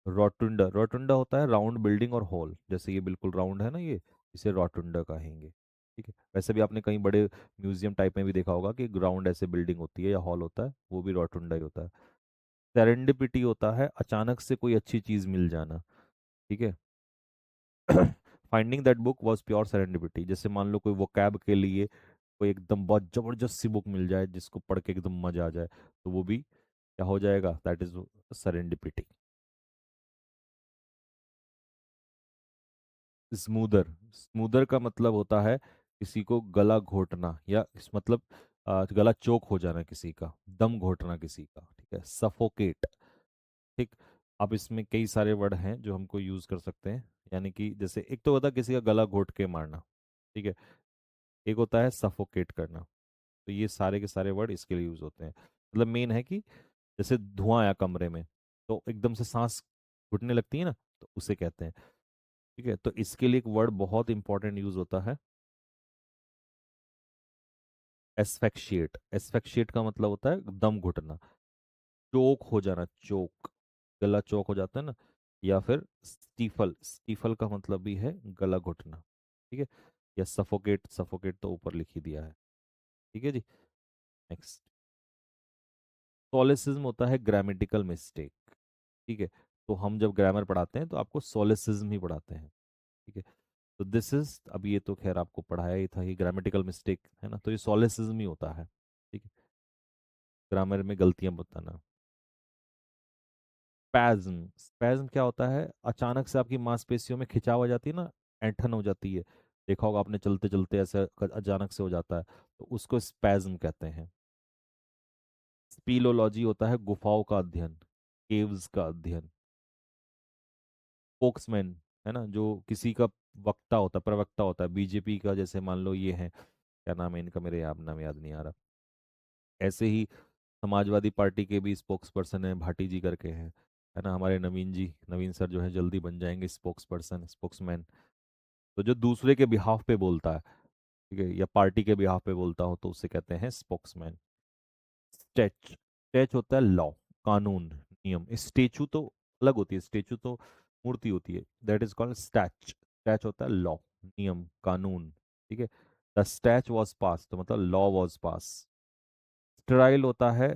रोटुंडा, रोटुंडा होता है राउंड बिल्डिंग और हॉल, जैसे ये बिल्कुल राउंड है ना ये, इसे रोटुंडा कहेंगे। ठीक है। वैसे भी आपने कहीं बड़े म्यूजियम टाइप में भी देखा होगा कि ग्राउंड ऐसे बिल्डिंग होती है या हॉल होता है, वो भी रोटुंडा ही होता है। सेरेंडिपिटी होता है अचानक से कोई अच्छी चीज मिल जाना। ठीक है। Finding that book was pure serendipity, जैसे मान लो कोई वो कैब के लिए कोई एकदम बहुत जबरदस्त सी बुक मिल जाए जिसको पढ़ के एकदम मजा आ जाए, तो वो भी क्या हो जाएगा? That is serendipity. Smoother, smoother का मतलब होता है किसी को गला घोटना, या मतलब गला चोक हो जाना किसी का, दम घोटना किसी का। ठीक है। सफोकेट। ठीक। अब इसमें कई सारे वर्ड हैं जो हमको यूज कर सकते हैं, यानी कि जैसे एक तो होता है किसी का गला घोट के मारना। ठीक है। एक होता है सफोकेट करना। तो ये सारे के सारे वर्ड इसके लिए यूज होते हैं। मतलब मेन है कि जैसे धुआं आया कमरे में तो एकदम से सांस घुटने लगती है ना, तो उसे कहते हैं। ठीक है। तो इसके लिए एक वर्ड बहुत इंपॉर्टेंट यूज होता है, एस्फेक्शिएट। एस्फेक्शिएट का मतलब होता है दम घुटना, चोक हो जाना, चोक, गला चौक हो जाता है ना। या फिर स्टीफल, स्टीफल का मतलब भी है गला घुटना। ठीक है। या सफोकेट, सफोकेट तो ऊपर लिख ही दिया है। ठीक है जी। नेक्स्ट, सोलेसिज्म होता है ग्रामेटिकल मिस्टेक। ठीक है। तो हम जब ग्रामर पढ़ाते हैं तो आपको सोलेसिज्म ही पढ़ाते हैं। ठीक है। तो दिस इज, अब ये तो खैर आपको पढ़ाया ही था, ये ग्रामेटिकल मिस्टेक है ना, तो ये सोलेसिज्म ही होता है। ठीक है। ग्रामर में गलतियां बताना। स्पैज्म, स्पैज्म क्या होता है? अचानक से आपकी मांसपेशियों में खिंचाव आ जाती है ना, ऐंठन हो जाती है। देखा होगा आपने, चलते चलते ऐसे अचानक से हो जाता है, तो उसको स्पैज्म कहते हैं। स्पीलोलॉजी होता है गुफाओं का अध्ययन, केव्स का अध्ययन। स्पोक्समैन, है ना, जो किसी का वक्ता होता है, प्रवक्ता होता है बीजेपी का, जैसे मान लो ये है, क्या नाम है इनका, मेरे आप नाम याद नहीं आ रहा। ऐसे ही समाजवादी पार्टी के भी स्पोक्स पर्सन है, भाटी जी करके हैं, है ना, हमारे नवीन जी, नवीन सर जो है जल्दी बन जाएंगे स्पोक्स पर्सन, स्पोक्समैन। तो जो दूसरे के बिहाफ पे बोलता है, ठीक है, या पार्टी के बिहाफ पे बोलता हो तो उसे कहते हैं स्पोक्समैन। स्टैच, स्टैच होता है लॉ, कानून, नियम। स्टेचू तो अलग होती है, स्टेचू तो मूर्ति होती है, that is called stretch. Stretch होता है लॉ, नियम, कानून, ठीक है। द स्टैच वॉज पास तो मतलब लॉ वॉज पास। स्टेराइल होता है,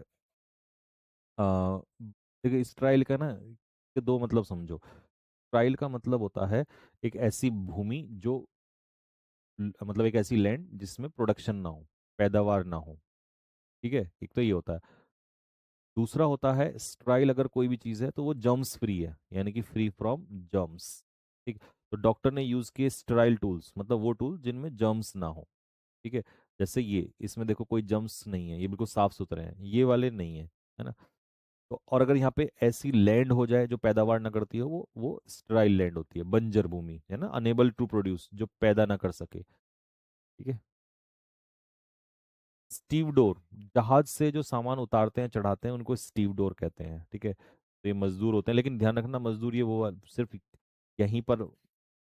आ, देखिए स्टेराइल का ना के दो मतलब समझो। स्टेराइल का मतलब होता है एक ऐसी भूमि जो मतलब एक ऐसी लैंड जिसमें प्रोडक्शन ना हो, पैदावार ना हो, ठीक है, एक तो ये होता है। दूसरा होता है स्ट्राइल, अगर कोई भी चीज़ है तो वो जर्म्स फ्री है, यानी कि फ्री फ्रॉम जर्म्स, ठीक। तो डॉक्टर ने यूज किए स्टेराइल टूल्स, मतलब वो टूल जिनमें जर्म्स ना हो, ठीक है। जैसे ये, इसमें देखो कोई जर्म्स नहीं है, ये बिल्कुल साफ सुथरे हैं, ये वाले नहीं है, है ना। तो और अगर यहाँ पे ऐसी लैंड हो जाए जो पैदावार ना करती हो, वो स्टेराइल लैंड होती है, बंजर भूमि, है ना, अनेबल टू प्रोड्यूस, जो पैदा ना कर सके, ठीक है। स्टीव डोर, जहाज से जो सामान उतारते हैं चढ़ाते हैं उनको स्टीव डोर कहते हैं, ठीक है। तो ये मजदूर होते हैं, लेकिन ध्यान रखना मजदूर ये वो सिर्फ यहीं पर,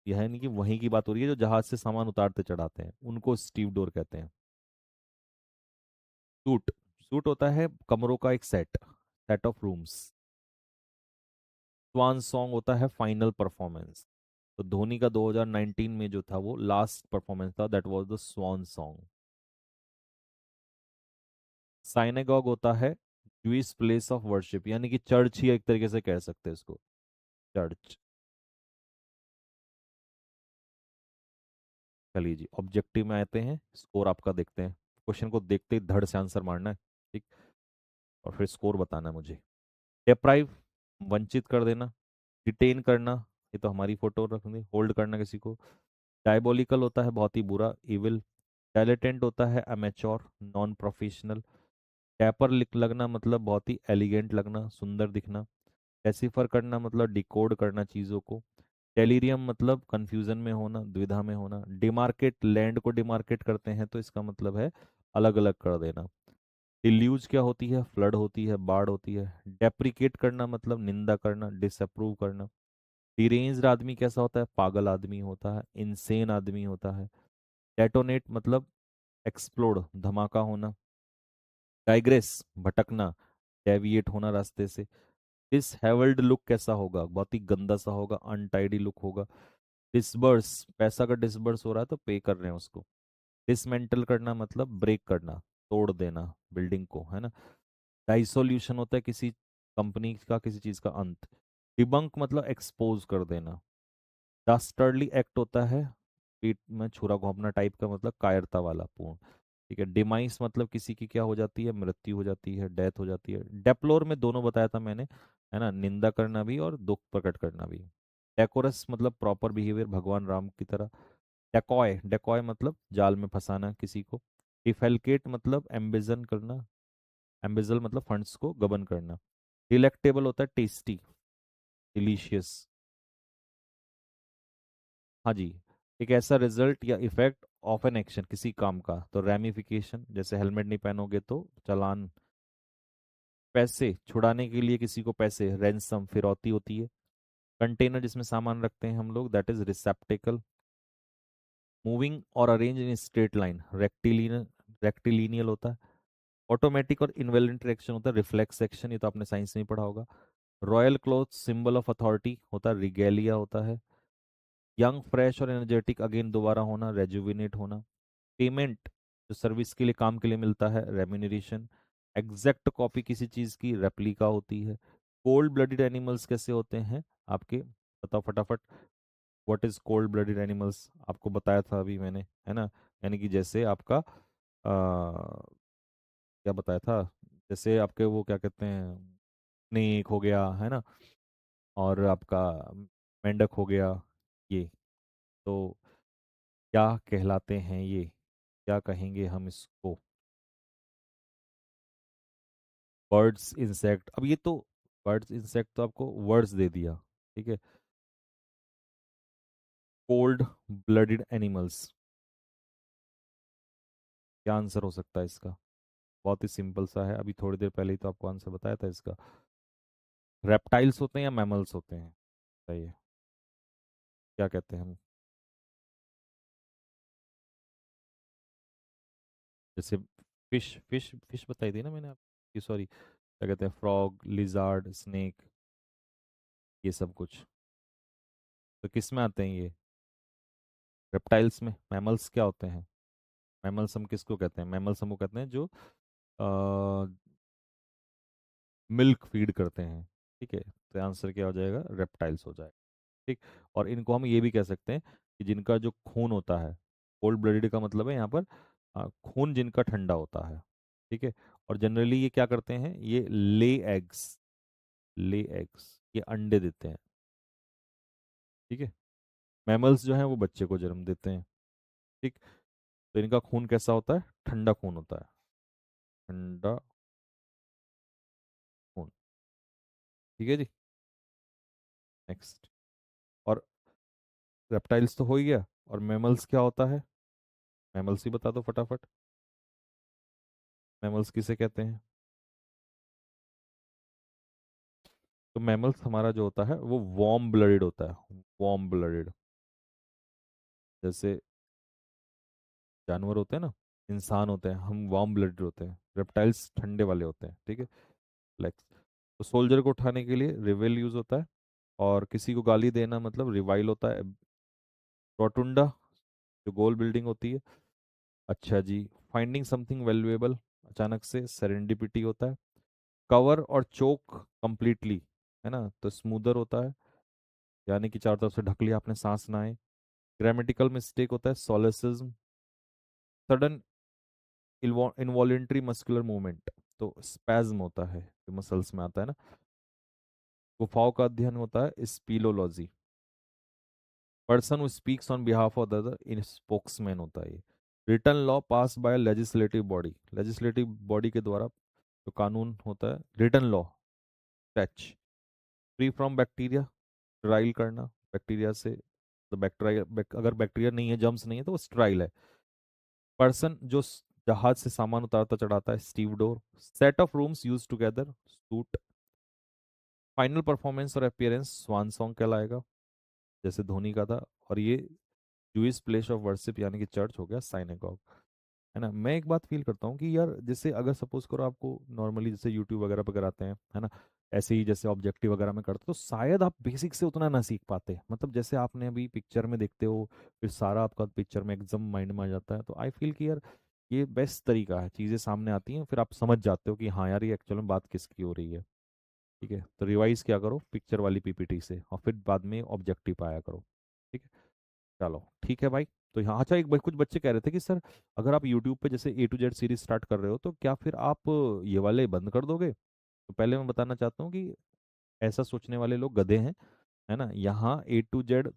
यह नहीं कि वहीं की बात हो रही है, जो जहाज से सामान उतारते चढ़ाते हैं उनको स्टीव डोर कहते हैं। सूट, सूट होता है कमरों का एक set, set of rooms. Swan song होता है फाइनल परफॉर्मेंस। तो धोनी का 2019 में जो था वो लास्ट परफॉर्मेंस था, that was the swan song. Synagogue होता है ज्यूइश प्लेस ऑफ वर्शिप, यानी कि चर्च ही एक तरीके से कह सकते हैं इसको, चर्च। चलिए जी, ऑब्जेक्टिव में आते हैं, स्कोर आपका देखते हैं। क्वेश्चन को देखते ही धड़ से आंसर मारना है, ठीक, और फिर स्कोर बताना है मुझे। डेप्राइव, वंचित कर देना। डिटेन करना, ये तो हमारी फोटो रखनी, होल्ड करना किसी को। डायबोलिकल होता है बहुत ही बुरा, इविल। डायलेटेंट होता है अमेच्योर, नॉन प्रोफेशनल। टैपर लिख लगना मतलब बहुत ही एलिगेंट लगना, सुंदर दिखना। डेसिफर करना मतलब डिकोड करना चीज़ों को। टेलीरियम मतलब कंफ्यूजन में होना, दुविधा में होना। डिमार्केट, लैंड को डिमार्केट करते हैं तो इसका मतलब है अलग अलग कर देना। डिल्यूज क्या होती है, फ्लड होती है, बाढ़ होती है। डेप्रिकेट करना मतलब निंदा करना, डिसअप्रूव करना। डिरेंज्ड आदमी कैसा होता है, पागल आदमी होता है, इनसेन आदमी होता है। डेटोनेट मतलब एक्सप्लोड, धमाका होना। डाइग्रेस, भटकना, डेविएट होना रास्ते से। डिसहेवल्ड लुक कैसा होगा, बहुत ही गंदा सा होगा, अनटाइडी लुक होगा। डिसबर्स, पैसा का डिसबर्स हो रहा है तो पे कर रहे हैं उसको। डिसमेंटल करना मतलब ब्रेक करना, तोड़ देना बिल्डिंग को, है ना। डाइसोल्यूशन होता है किसी कंपनी का, किसी चीज का अंत। डिबंक मतलब एक्सपोज कर देना। डास्टर्ली एक्ट होता है पीठ में छुरा घोंपना टाइप का, मतलब कायरता वाला पूर्ण, ठीक है। डिमाइस मतलब किसी की क्या हो जाती है, मृत्यु हो जाती है, डेथ हो जाती है। डेप्लोर में दोनों बताया था मैंने, है ना, निंदा करना भी और दुख प्रकट करना भी। डेकोरस मतलब प्रॉपर बिहेवियर, भगवान राम की तरह। डेकॉय, डेकॉय मतलब जाल में फंसाना किसी को। डिफेलकेट मतलब एम्बिजन करना, एम्बिजल मतलब फंड्स को गबन करना। डिलेक्टेबल होता है टेस्टी, डिलीशियस। हाँ जी, एक ऐसा रिजल्ट या इफेक्ट ऑफ एन एक्शन, किसी काम का। तो रैमिफिकेशन, जैसे हेलमेट नहीं पहनोगे तो चालान। पैसे छुड़ाने के लिए किसी को पैसे, रैंसम, फिरौती होती है। कंटेनर जिसमें सामान रखते हैं हम लोग, दैट इज रिसेप्टिकल। मूविंग और अरेंज इन स्ट्रेट लाइन, रेक्टिलिनियल, रेक्टिलिनियल होता है। ऑटोमेटिक और इनवॉलंटरी एक्शन होता है रिफ्लेक्स एक्शन, ये तो आपने साइंस में ही पढ़ा होगा। Royal cloth, symbol of authority होता है, रिगेलिया होता है। यंग, फ्रेश और एनर्जेटिक, अगेन दोबारा होना, रेजुविनेट होना। पेमेंट, जो सर्विस के लिए, काम के लिए मिलता है, रेम्यूनरेशन। एग्जैक्ट कॉपी किसी चीज की, रेप्लिका होती है। कोल्ड ब्लडेड एनिमल्स कैसे होते हैं आपके, बताओ फटाफट। What is cold blooded animals, आपको बताया था अभी मैंने, है ना। यानी कि जैसे आपका क्या बताया था, जैसे आपके वो क्या कहते हैं, स्नेक हो गया, है ना, और आपका मेंढक हो गया, ये तो क्या कहलाते हैं ये, क्या कहेंगे हम इसको। बर्ड्स, इंसेक्ट, अब ये तो बर्ड्स इंसेक्ट तो आपको वर्ड्स दे दिया, ठीक है। Cold blooded animals. क्या आंसर हो सकता है इसका? बहुत ही सिंपल सा है, अभी थोड़ी देर पहले ही तो आपको आंसर बताया था इसका। रेप्टाइल्स होते हैं या मैमल्स होते हैं? बताइए, क्या कहते हैं हम? जैसे फिश, फिश बताई थी ना मैंने आपकी, सॉरी, क्या कहते हैं, फ्रॉग, लिजार्ड, स्नेक, ये सब कुछ। तो किस में आते हैं ये? रेप्टाइल्स में। मैमल्स क्या होते हैं? मैमल्स हम किसको कहते हैं? मैमल्स हमको कहते हैं जो मिल्क फीड करते हैं। ठीक है, तो आंसर क्या हो जाएगा? रेप्टाइल्स हो जाएगा। ठीक। और इनको हम ये भी कह सकते हैं कि जिनका जो खून होता है, कोल्ड ब्लडेड का मतलब है यहाँ पर खून जिनका ठंडा होता है। ठीक है। और जनरली ये क्या करते हैं? ये एग्स ले एग्स, ये अंडे देते हैं। ठीक है। मैमल्स जो हैं वो बच्चे को जन्म देते हैं। ठीक। तो इनका खून कैसा होता है? ठंडा खून होता है। ठंडा खून। ठीक है जी। नेक्स्ट। और रेप्टाइल्स तो हो ही गया, और मैमल्स क्या होता है? मैमल्स ही बता दो फटाफट। मैमल्स किसे कहते हैं? तो मैमल्स हमारा जो होता है वो वार्म ब्लडेड होता है। Warm blooded. जैसे जानवर होते हैं ना, इंसान होते हैं, हम वार्म ब्लडेड होते हैं, रेप्टाइल्स ठंडे वाले होते हैं। ठीक है। लाइक, तो सोल्जर को उठाने के लिए रिवेल यूज होता है, और किसी को गाली देना मतलब रिवाइल होता है। रोटुंडा, जो गोल बिल्डिंग होती है। अच्छा जी। फाइंडिंग समथिंग वैल्यूएबल, अचानक से सेरेंडिपिटी होता है। कवर और चोक कंप्लीटली, है ना, तो स्मूदर होता है, यानी कि चारों तरफ से ढक लिया आपने, सांस ना आए। ग्रामेटिकल मिस्टेक होता है सोलेसिज्म। सडन इनवॉलेंट्री मस्कुलर मूवमेंट, तो स्पैज्म होता है, जो मसल्स में आता है ना। गुफाओं का अध्ययन होता है speleology. Person who speaks on behalf of the other, इन स्पोक्समैन होता है ये। Written law pass by legislative body, legislative body के द्वारा जो कानून होता है, written law. Touch. Free from bacteria, sterile करना बैक्टीरिया से। तो बैक्टीरिया, अगर बैक्टीरिया नहीं है, जम्स नहीं है, तो वो स्टराइल है। पर्सन जो जहाज से सामान उतारता चढ़ाता है, Steve door. Set of rooms use together, suit. Final performance और अपीयरेंस, स्वान सॉन्ग कहलाएगा, जैसे धोनी का था। और ये जूइश प्लेस ऑफ वर्शिप यानी कि चर्च हो गया, साइनेगॉग। है ना। मैं एक बात फील करता हूँ कि यार, जैसे अगर सपोज करो आपको नॉर्मली जैसे यूट्यूब वगैरह पर कराते हैं, है ना, ऐसे ही जैसे ऑब्जेक्टिव वगैरह में करते, तो शायद आप बेसिक से उतना ना सीख पाते। मतलब जैसे आपने अभी पिक्चर में देखते हो, फिर सारा आपका पिक्चर में एकदम माइंड में आ जाता है, तो आई फील कि यार ये बेस्ट तरीका है, चीज़ें सामने आती हैं, फिर आप समझ जाते हो कि हाँ यार, ये एक्चुअल में बात किसकी हो रही है। ठीक है, तो रिवाइज क्या करो पिक्चर वाली पीपीटी से, और फिर बाद में ऑब्जेक्टिव पाया करो। ठीक है। चलो ठीक है भाई। तो यहाँ अच्छा, कुछ बच्चे कह रहे थे कि सर, अगर आप यूट्यूब पे जैसे A to Z series start कर रहे हो, तो क्या फिर आप ये वाले बंद कर दोगे? तो पहले मैं बताना चाहता हूँ कि ऐसा सोचने वाले लोग गधे हैं। है ना। यहाँ A to Z,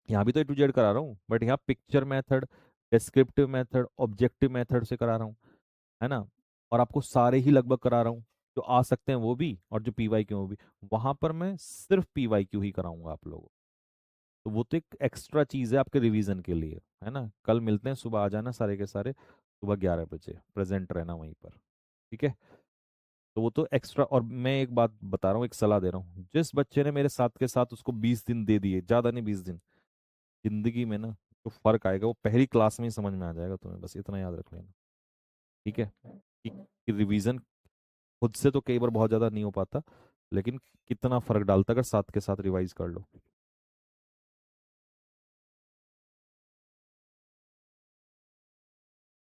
यहाँ भी तो A to Z करा रहा हूँ, बट यहाँ picture method, descriptive method, objective method से करा रहा हूँ। है ना। और आपको सारे ही लगभग करा रहा हूँ, जो आ सकते हैं वो भी, और जो PYQ वो भी। वहां पर मैं सिर्फ PYQ ही कराऊंगा आप लोगों को। तो वो तो एक एक्स्ट्रा चीज है आपके रिवीजन के लिए। है ना। कल मिलते हैं, सुबह आ जाना सारे के सारे, सुबह 11 बजे प्रेजेंट रहना वहीं पर। ठीक है। तो वो तो एक्स्ट्रा। और मैं एक बात बता रहा हूँ, एक सलाह दे रहा हूँ, जिस बच्चे ने मेरे साथ के साथ उसको 20 दिन दे दिए, ज्यादा नहीं 20 दिन, जिंदगी में ना जो फर्क आएगा वो पहली क्लास में ही समझ में आ जाएगा तुम्हें, बस इतना याद रख लेना। ठीक है। कि रिवीजन खुद से तो कई बार बहुत ज्यादा नहीं हो पाता, लेकिन कितना फर्क डालता अगर साथ के साथ रिवाइज कर लो।